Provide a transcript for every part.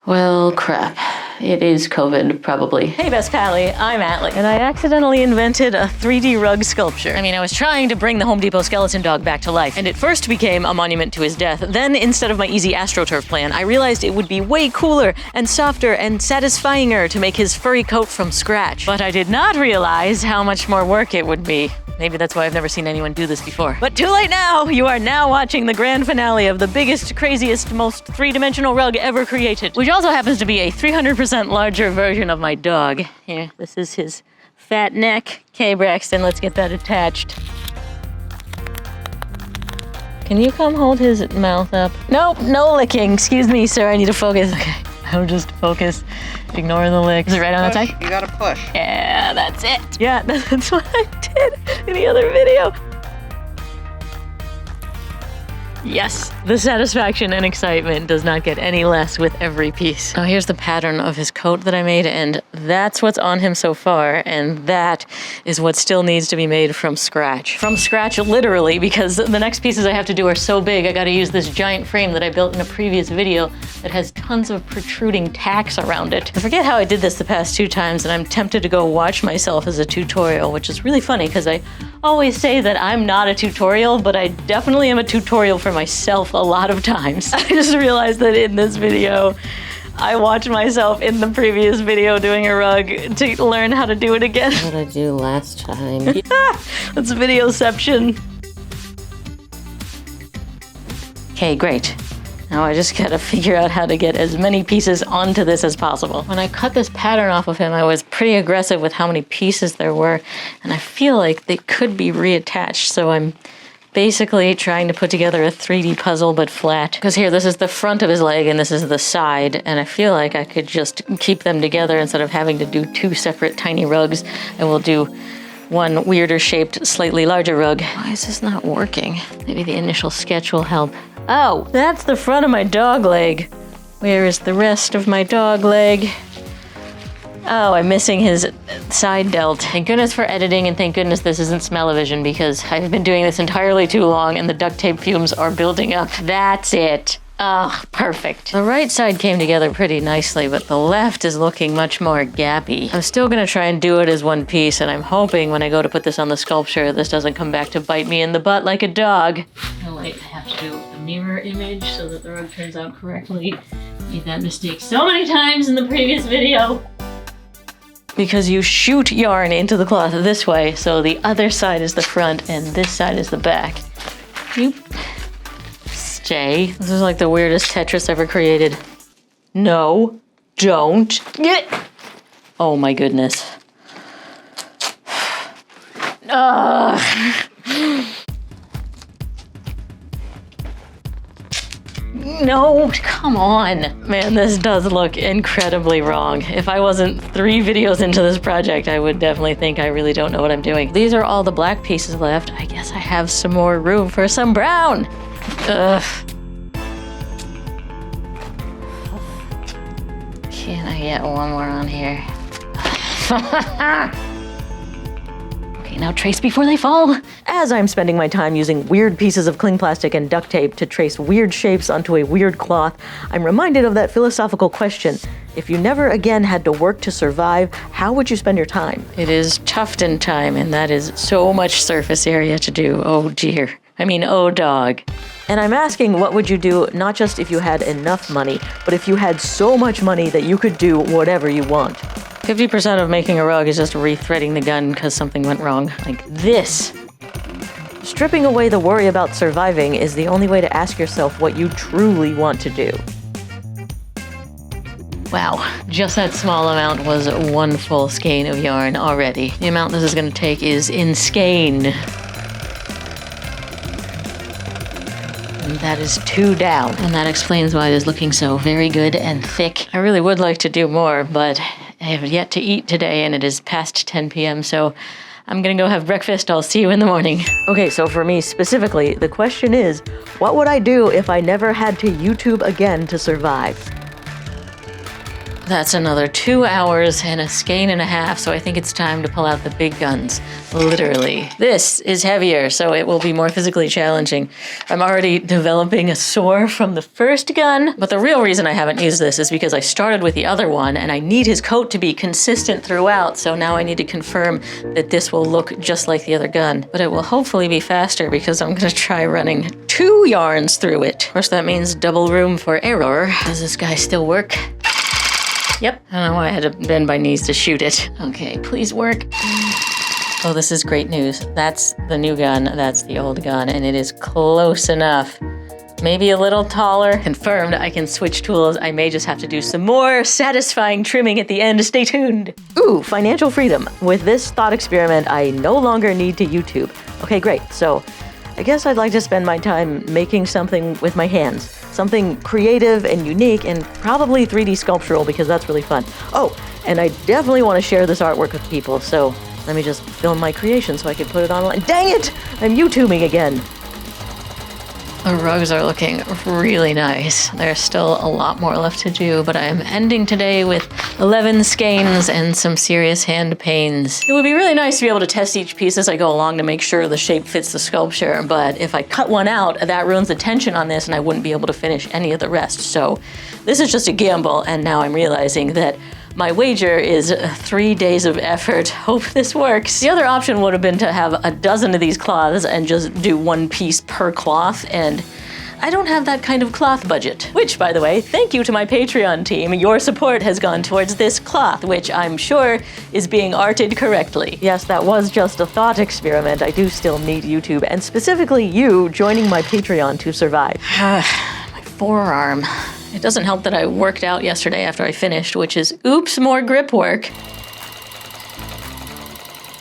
Well, crap. It is COVID, probably. Hey, Best Pally, I'm Atlee, and I accidentally invented a 3D rug sculpture. I mean, I was trying to bring the Home Depot skeleton dog back to life, and it first became a monument to his death. Then, instead of my easy AstroTurf plan, I realized it would be way cooler and softer and satisfyinger to make his furry coat from scratch. But I did not realize how much more work it would be. Maybe that's why I've never seen anyone do this before. But too late now! You are now watching the grand finale of the biggest, craziest, most three-dimensional rug ever created. Which also happens to be a 300% larger version of my dog. Here, this is his fat neck. Okay, Braxton, let's get that attached. Can you come hold his mouth up? Nope, no licking. Excuse me, sir, I need to focus. Okay, I'll just focus. Ignore the licks. Is it right on that side? You gotta push. Yeah, that's it. Yeah, that's what I did in the other video. Yes, the satisfaction and excitement does not get any less with every piece. Now here's the pattern of his coat that I made, and that's what's on him so far, and that is what still needs to be made from scratch. From scratch, literally, because the next pieces I have to do are so big, I gotta use this giant frame that I built in a previous video that has tons of protruding tacks around it. I forget how I did this the past 2 times, and I'm tempted to go watch myself as a tutorial, which is really funny, because I always say that I'm not a tutorial, but I definitely am a tutorial for myself a lot of times. I just realized that in this video, I watched myself in the previous video doing a rug to learn how to do it again. What did I do last time? That's videoception. Okay, great. Now I just gotta figure out how to get as many pieces onto this as possible. When I cut this pattern off of him, I was pretty aggressive with how many pieces there were, and I feel like they could be reattached, so I'm basically trying to put together a 3D puzzle, but flat. Because here, this is the front of his leg, and this is the side, and I feel like I could just keep them together instead of having to do 2 separate tiny rugs, and we'll do one weirder shaped, slightly larger rug. Why is this not working? Maybe the initial sketch will help. Oh, that's the front of my dog leg. Where is the rest of my dog leg? Oh, I'm missing his side delt. Thank goodness for editing, and thank goodness this isn't smell-o-vision, because I've been doing this entirely too long and the duct tape fumes are building up. That's it. Oh, perfect. The right side came together pretty nicely, but the left is looking much more gappy. I'm still gonna try and do it as one piece, and I'm hoping when I go to put this on the sculpture, this doesn't come back to bite me in the butt like a dog. Oh wait, I have to do a mirror image so that the rug turns out correctly. Made that mistake so many times in the previous video. Because you shoot yarn into the cloth this way, so the other side is the front and this side is the back. You stay. This is like the weirdest Tetris ever created. No, don't. Get. Oh my goodness. Ugh. No, come on. Man, this does look incredibly wrong. If I wasn't 3 videos into this project, I would definitely think I really don't know what I'm doing. These are all the black pieces left. I guess I have some more room for some brown. Ugh. Can I get one more on here? Now trace before they fall. As I'm spending my time using weird pieces of cling plastic and duct tape to trace weird shapes onto a weird cloth, I'm reminded of that philosophical question. If you never again had to work to survive, how would you spend your time? It is Tufton time, and that is so much surface area to do. Oh dear. I mean, oh dog. And I'm asking, what would you do not just if you had enough money, but if you had so much money that you could do whatever you want? 50% of making a rug is just rethreading the gun because something went wrong, like this. Stripping away the worry about surviving is the only way to ask yourself what you truly want to do. Wow, just that small amount was 1 full skein of yarn already. The amount this is going to take is insane. And that is 2 down. And that explains why it is looking so very good and thick. I really would like to do more, but I have yet to eat today, and it is past 10 p.m., so I'm gonna go have breakfast. I'll see you in the morning. Okay, so for me specifically, the question is, what would I do if I never had to YouTube again to survive? That's another 2 hours and a skein and a half, so I think it's time to pull out the big guns. Literally. This is heavier, so it will be more physically challenging. I'm already developing a sore from the first gun, but the real reason I haven't used this is because I started with the other one, and I need his coat to be consistent throughout, so now I need to confirm that this will look just like the other gun. But it will hopefully be faster because I'm gonna try running 2 yarns through it. Of course, that means double room for error. Does this guy still work? Yep. I don't know why I had to bend my knees to shoot it. Okay, please work. Oh, this is great news. That's the new gun, that's the old gun, and it is close enough. Maybe a little taller. Confirmed, I can switch tools. I may just have to do some more satisfying trimming at the end. Stay tuned. Ooh, financial freedom. With this thought experiment, I no longer need to YouTube. Okay, great. So I guess I'd like to spend my time making something with my hands. Something creative and unique and probably 3D sculptural because that's really fun. Oh, and I definitely want to share this artwork with people, so let me just film my creation so I can put it online. Dang it! I'm YouTubing again. The rugs are looking really nice. There's still a lot more left to do, but I am ending today with 11 skeins and some serious hand pains. It would be really nice to be able to test each piece as I go along to make sure the shape fits the sculpture, but if I cut one out, that ruins the tension on this and I wouldn't be able to finish any of the rest. So this is just a gamble, and now I'm realizing that my wager is 3 days of effort. Hope this works. The other option would have been to have a dozen of these cloths and just do 1 piece per cloth, and I don't have that kind of cloth budget. Which, by the way, thank you to my Patreon team. Your support has gone towards this cloth, which I'm sure is being arted correctly. Yes, that was just a thought experiment. I do still need YouTube, and specifically you joining my Patreon to survive. My forearm. It doesn't help that I worked out yesterday after I finished, which is, oops, more grip work.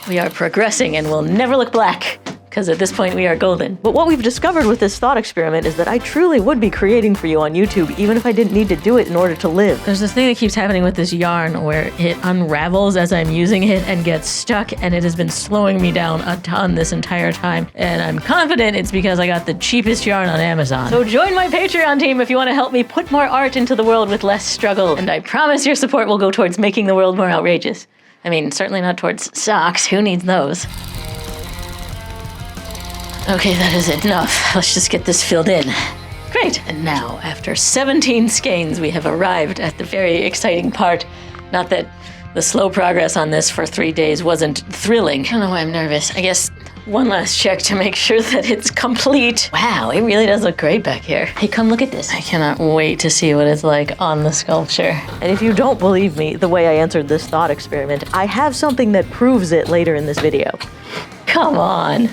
We are progressing and we'll never look black, because at this point we are golden. But what we've discovered with this thought experiment is that I truly would be creating for you on YouTube, even if I didn't need to do it in order to live. There's this thing that keeps happening with this yarn where it unravels as I'm using it and gets stuck, and it has been slowing me down a ton this entire time. And I'm confident it's because I got the cheapest yarn on Amazon. So join my Patreon team if you want to help me put more art into the world with less struggle. And I promise your support will go towards making the world more outrageous. I mean, certainly not towards socks. Who needs those? Okay, that is enough. Let's just get this filled in. Great. And now, after 17 skeins, we have arrived at the very exciting part. Not that the slow progress on this for 3 days wasn't thrilling. I don't know why I'm nervous. I guess one last check to make sure that it's complete. Wow, it really does look great back here. Hey, come look at this. I cannot wait to see what it's like on the sculpture. And if you don't believe me, the way I answered this thought experiment, I have something that proves it later in this video. Come on.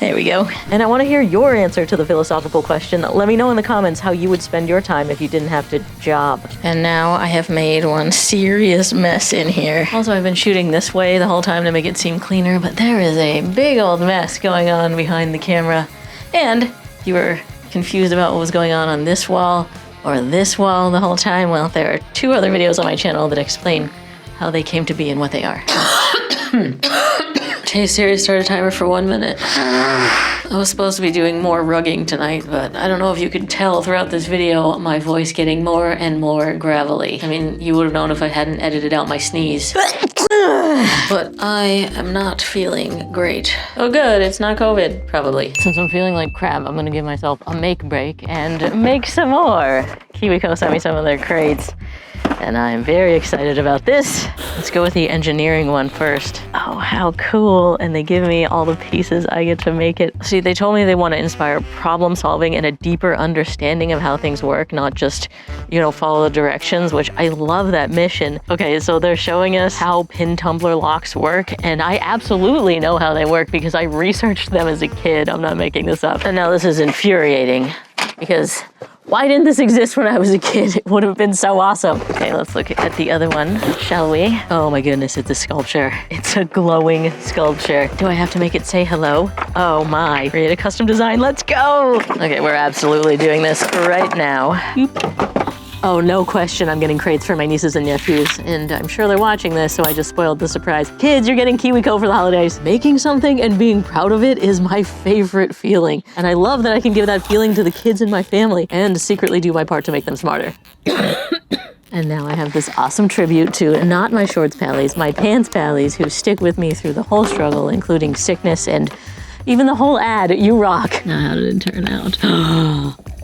There we go. And I want to hear your answer to the philosophical question. Let me know in the comments how you would spend your time if you didn't have to job. And now I have made one serious mess in here. Also, I've been shooting this way the whole time to make it seem cleaner, but there is a big old mess going on behind the camera. And you were confused about what was going on this wall or this wall the whole time. Well, there are 2 other videos on my channel that explain how they came to be and what they are. Hey Siri, start a timer for 1 minute. I was supposed to be doing more rugging tonight, but I don't know if you could tell throughout this video my voice getting more and more gravelly. I mean, you would have known if I hadn't edited out my sneeze. But I am not feeling great. Oh good, it's not COVID, probably. Since I'm feeling like crap, I'm gonna give myself a make break and make some more. KiwiCo sent me some of their crates, and I'm very excited about this. Let's go with the engineering one first. Oh, how cool. And they give me all the pieces. I get to make it. See, they told me they want to inspire problem solving and a deeper understanding of how things work, not just, follow the directions, which I love that mission. Okay, so they're showing us how pin tumbler locks work, and I absolutely know how they work because I researched them as a kid. I'm not making this up. And now this is infuriating because why didn't this exist when I was a kid? It would have been so awesome. Okay, let's look at the other one, shall we? Oh my goodness, it's a sculpture. It's a glowing sculpture. Do I have to make it say hello? Oh my, create a custom design, let's go! Okay, we're absolutely doing this right now. Oh, no question, I'm getting crates for my nieces and nephews, and I'm sure they're watching this, so I just spoiled the surprise. Kids, you're getting KiwiCo for the holidays. Making something and being proud of it is my favorite feeling, and I love that I can give that feeling to the kids in my family and secretly do my part to make them smarter. And now I have this awesome tribute to not my shorts pallies, my pants pallies, who stick with me through the whole struggle, including sickness and even the whole ad. You rock. Now, how did it turn out?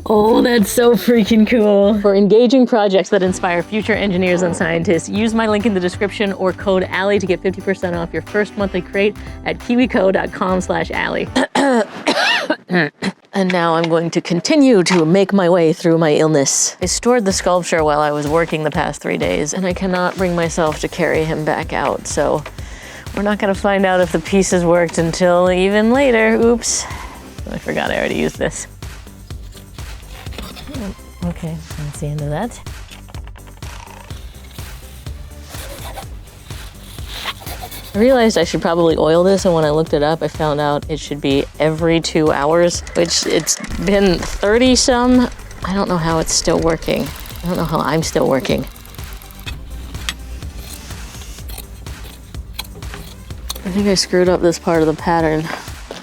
Oh, that's so freaking cool. For engaging projects that inspire future engineers and scientists, use my link in the description or code ALLIE to get 50% off your first monthly crate at kiwico.com/ALLIE. And now I'm going to continue to make my way through my illness. I stored the sculpture while I was working the past 3 days, and I cannot bring myself to carry him back out, so we're not gonna find out if the pieces worked until even later. Oops. I forgot I already used this. Okay, that's the end of that. I realized I should probably oil this, and when I looked it up, I found out it should be every 2 hours, which it's been 30 some. I don't know how it's still working. I don't know how I'm still working. I think I screwed up this part of the pattern.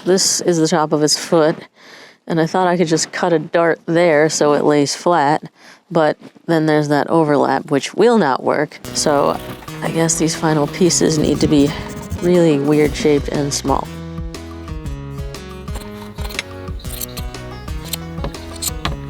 This is the top of his foot, and I thought I could just cut a dart there so it lays flat, but then there's that overlap, which will not work. So I guess these final pieces need to be really weird shaped and small.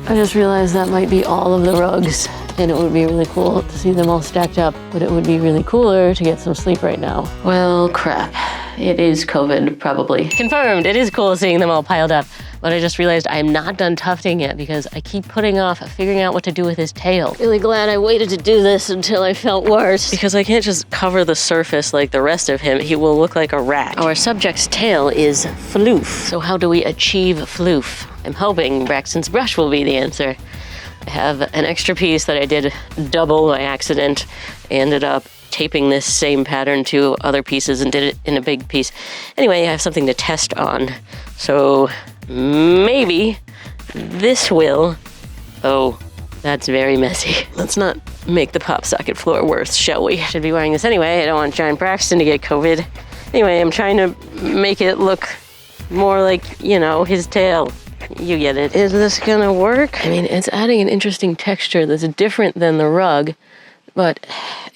I just realized that might be all of the rugs, and it would be really cool to see them all stacked up, but it would be really cooler to get some sleep right now. Well, crap. It is COVID, probably. Confirmed, it is cool seeing them all piled up, but I just realized I'm not done tufting yet because I keep putting off figuring out what to do with his tail. Really glad I waited to do this until I felt worse. Because I can't just cover the surface like the rest of him. He will look like a rat. Our subject's tail is floof. So how do we achieve floof? I'm hoping Braxton's brush will be the answer. I have an extra piece that I did double by accident. I ended up taping this same pattern to other pieces and did it in a big piece. Anyway, I have something to test on. So maybe this will... Oh, that's very messy. Let's not make the pop socket floor worse, shall we? Should be wearing this anyway. I don't want Giant Braxton to get COVID. Anyway, I'm trying to make it look more like, you know, his tail. You get it. Is this gonna work? I mean, it's adding an interesting texture that's different than the rug, but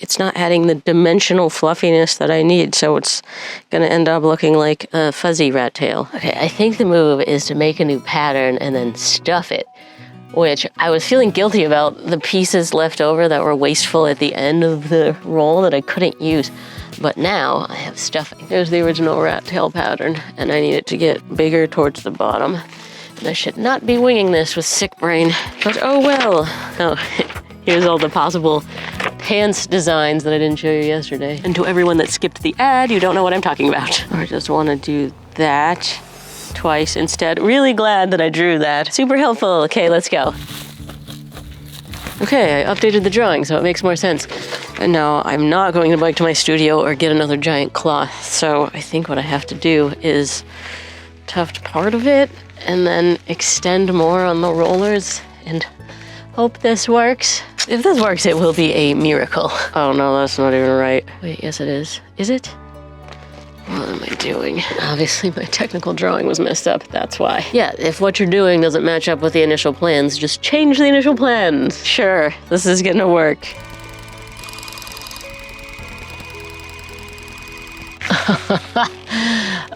it's not adding the dimensional fluffiness that I need, so it's gonna end up looking like a fuzzy rat tail. Okay, I think the move is to make a new pattern and then stuff it, which I was feeling guilty about the pieces left over that were wasteful at the end of the roll that I couldn't use. But now I have stuffing. There's the original rat tail pattern, and I need it to get bigger towards the bottom. And I should not be winging this with sick brain, but oh well. Oh, here's all the possible pants designs that I didn't show you yesterday. And to everyone that skipped the ad, you don't know what I'm talking about. I just want to do that twice instead. Really glad that I drew that. Super helpful. Okay, let's go. Okay, I updated the drawing, so it makes more sense. And now I'm not going to bike to my studio or get another giant cloth, so I think what I have to do is tuft part of it and then extend more on the rollers and hope this works. If this works, it will be a miracle. Oh no, that's not even right. Wait, yes it is. Is it? What am I doing? Obviously my technical drawing was messed up, that's why. Yeah, if what you're doing doesn't match up with the initial plans, just change the initial plans. Sure, this is gonna work.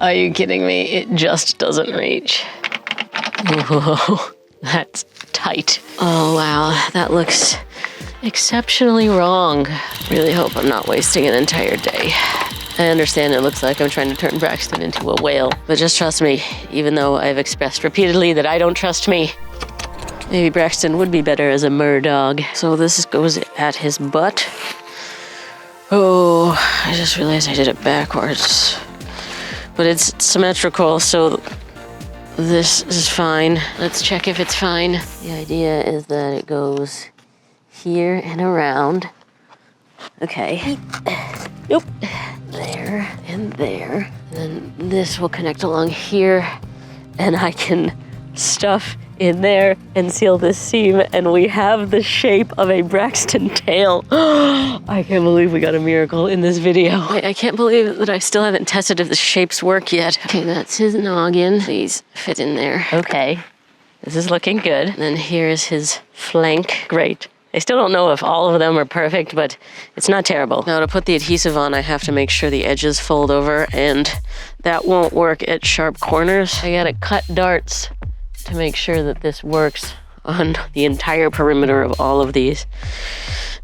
Are you kidding me? It just doesn't reach. Whoa, that's tight. Oh wow, that looks exceptionally wrong. Really hope I'm not wasting an entire day. I understand it looks like I'm trying to turn Braxton into a whale, but just trust me, even though I've expressed repeatedly that I don't trust me. Maybe Braxton would be better as a murdog. So this goes at his butt. Oh, I just realized I did it backwards. But it's symmetrical, so this is fine. Let's check if it's fine. The idea is that it goes here and around. Okay. Nope. There and there. And then this will connect along here, and I can stuff in there and seal this seam, and we have the shape of a Braxton tail. I can't believe we got a miracle in this video. I can't believe that I still haven't tested if the shapes work yet. Okay, that's his noggin. Please fit in there. Okay, this is looking good. And then here's his flank. Great. I still don't know if all of them are perfect, but it's not terrible. Now to put the adhesive on, I have to make sure the edges fold over, and that won't work at sharp corners. I gotta cut darts to make sure that this works on the entire perimeter of all of these.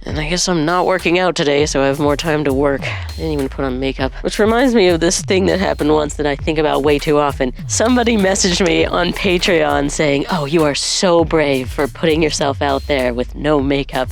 And I guess I'm not working out today, so I have more time to work. I didn't even put on makeup. Which reminds me of this thing that happened once that I think about way too often. Somebody messaged me on Patreon saying, "Oh, you are so brave for putting yourself out there with no makeup."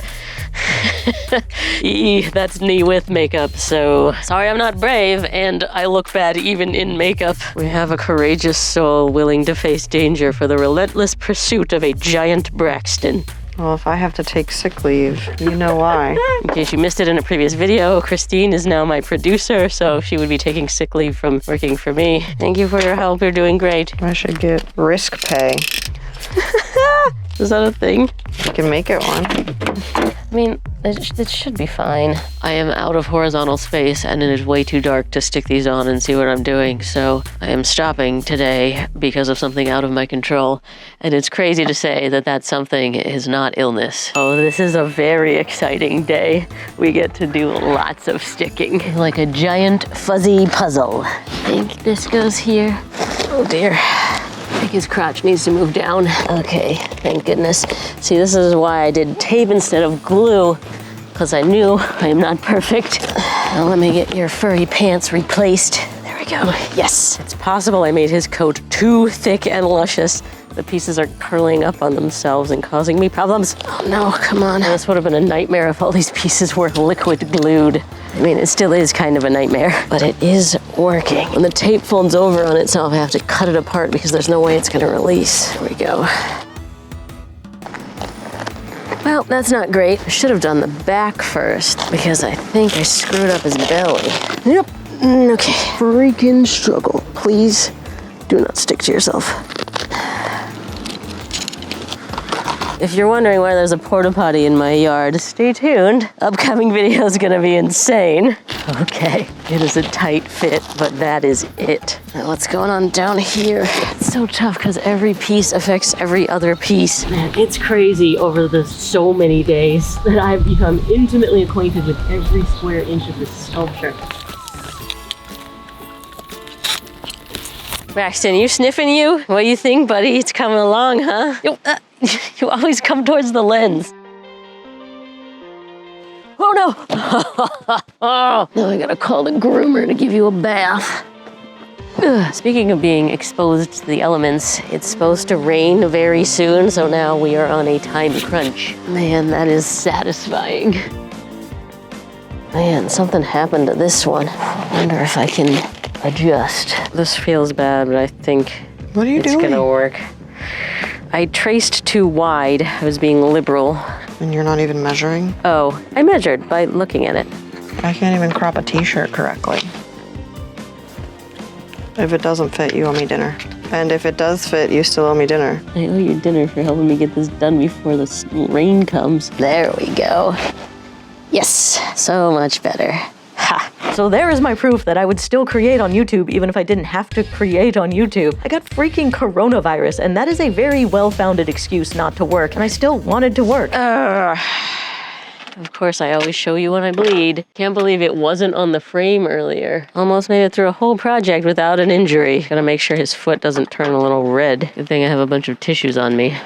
That's me with makeup, so sorry I'm not brave, and I look bad even in makeup. We have a courageous soul willing to face danger for the relentless pursuit of a giant Braxton. Well, if I have to take sick leave, you know why. In case you missed it in a previous video, Christine is now my producer, so she would be taking sick leave from working for me. Thank you for your help, you're doing great. I should get risk pay. Is that a thing? You can make it one. I mean, it should be fine. I am out of horizontal space and it is way too dark to stick these on and see what I'm doing, so I am stopping today because of something out of my control. And it's crazy to say that that something is not illness. Oh, this is a very exciting day. We get to do lots of sticking. Like a giant fuzzy puzzle. I think this goes here. Oh dear. I think his crotch needs to move down. Okay, thank goodness. See, this is why I did tape instead of glue, because I knew I am not perfect. Now let me get your furry pants replaced. There we go. Yes. It's possible I made his coat too thick and luscious. The pieces are curling up on themselves and causing me problems. Oh no, come on. This would have been a nightmare if all these pieces were liquid glued. I mean, it still is kind of a nightmare, but it is working. When the tape folds over on itself, I have to cut it apart because there's no way it's gonna release. There we go. Well, that's not great. I should have done the back first because I think I screwed up his belly. Yep, okay. Freaking struggle. Please do not stick to yourself. If you're wondering why there's a porta potty in my yard, stay tuned. Upcoming video is gonna be insane. Okay, it is a tight fit, but that is it. Now what's going on down here? It's so tough because every piece affects every other piece. Man, it's crazy over the so many days that I've become intimately acquainted with every square inch of this sculpture. Braxton, you sniffing you? What do you think, buddy? It's coming along, huh? You always come towards the lens. Oh no! Oh, now I gotta call the groomer to give you a bath. Ugh. Speaking of being exposed to the elements, it's supposed to rain very soon, so now we are on a time crunch. Man, that is satisfying. Man, something happened to this one. I wonder if I can adjust. This feels bad, but I think What are you doing? It's gonna work. I traced too wide. I was being liberal. And you're not even measuring? Oh, I measured by looking at it. I can't even crop a t-shirt correctly. If it doesn't fit, you owe me dinner. And if it does fit, you still owe me dinner. I owe you dinner for helping me get this done before the rain comes. There we go. Yes, so much better. Ha! So there is my proof that I would still create on YouTube even if I didn't have to create on YouTube. I got freaking coronavirus, and that is a very well-founded excuse not to work, and I still wanted to work. Of course, I always show you when I bleed. Can't believe it wasn't on the frame earlier. Almost made it through a whole project without an injury. Gotta make sure his foot doesn't turn a little red. Good thing I have a bunch of tissues on me.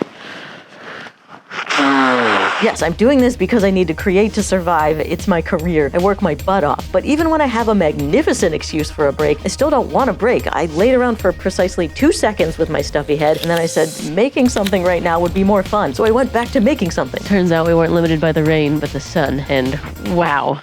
Yes, I'm doing this because I need to create to survive. It's my career. I work my butt off. But even when I have a magnificent excuse for a break, I still don't want a break. I laid around for precisely 2 seconds with my stuffy head, and then I said, making something right now would be more fun. So I went back to making something. Turns out we weren't limited by the rain, but the sun. And wow,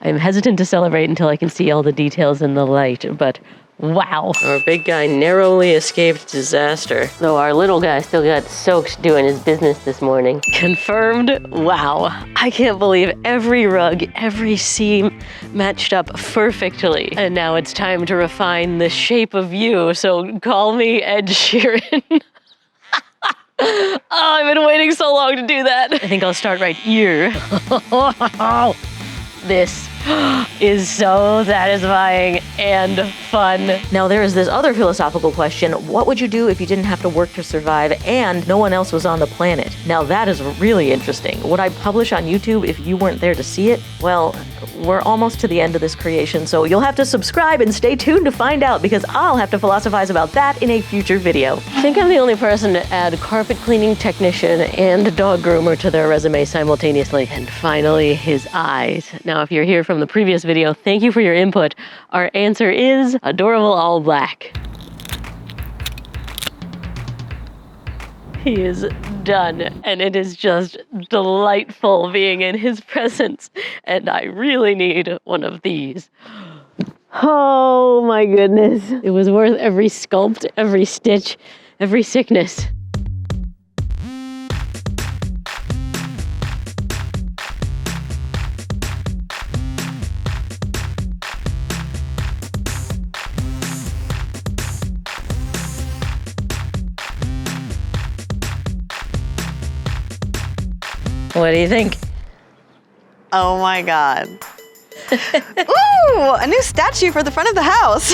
I'm hesitant to celebrate until I can see all the details in the light, but wow. Our big guy narrowly escaped disaster. Though our little guy still got soaked doing his business this morning. Confirmed, wow. I can't believe every rug, every seam matched up perfectly. And now it's time to refine the shape of you, so call me Ed Sheeran. Oh, I've been waiting so long to do that. I think I'll start right here. This is so satisfying and fun. Now there is this other philosophical question. What would you do if you didn't have to work to survive and no one else was on the planet? Now that is really interesting. Would I publish on YouTube if you weren't there to see it? Well, we're almost to the end of this creation, so you'll have to subscribe and stay tuned to find out, because I'll have to philosophize about that in a future video. I think I'm the only person to add carpet cleaning technician and dog groomer to their resume simultaneously. And finally, his eyes. Now, if you're here from the previous video, thank you for your input. Our answer is adorable all black. He is done, and it is just delightful being in his presence, and I really need one of these. Oh my goodness. It was worth every sculpt, every stitch, every sickness. What do you think? Oh my God. Ooh, a new statue for the front of the house.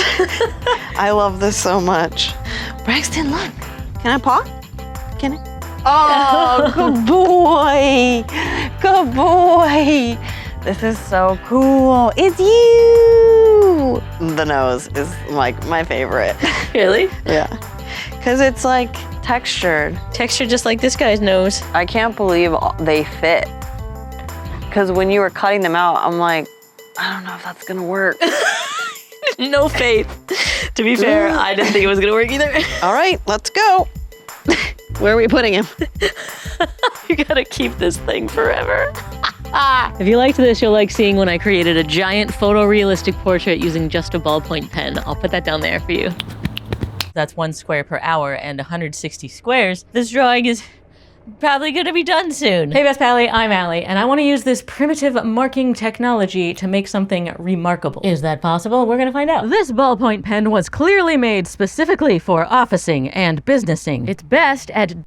I love this so much. Braxton, look. Can I paw? Can I? Oh, good boy. Good boy. This is so cool. It's you. The nose is like my favorite. Really? Yeah. Because it's like textured. Texture just like this guy's nose. I can't believe they fit. Because when you were cutting them out, I'm like, I don't know if that's gonna work. No faith. To be fair, I didn't think it was gonna work either. All right, let's go. Where are we putting him? You gotta keep this thing forever. If you liked this, you'll like seeing when I created a giant photorealistic portrait using just a ballpoint pen. I'll put that down there for you. That's 1 square per hour and 160 squares. This drawing is probably gonna be done soon. Hey Best Pally, I'm Allie, and I wanna use this primitive marking technology to make something remarkable. Is that possible? We're gonna find out. This ballpoint pen was clearly made specifically for officing and businessing. It's best at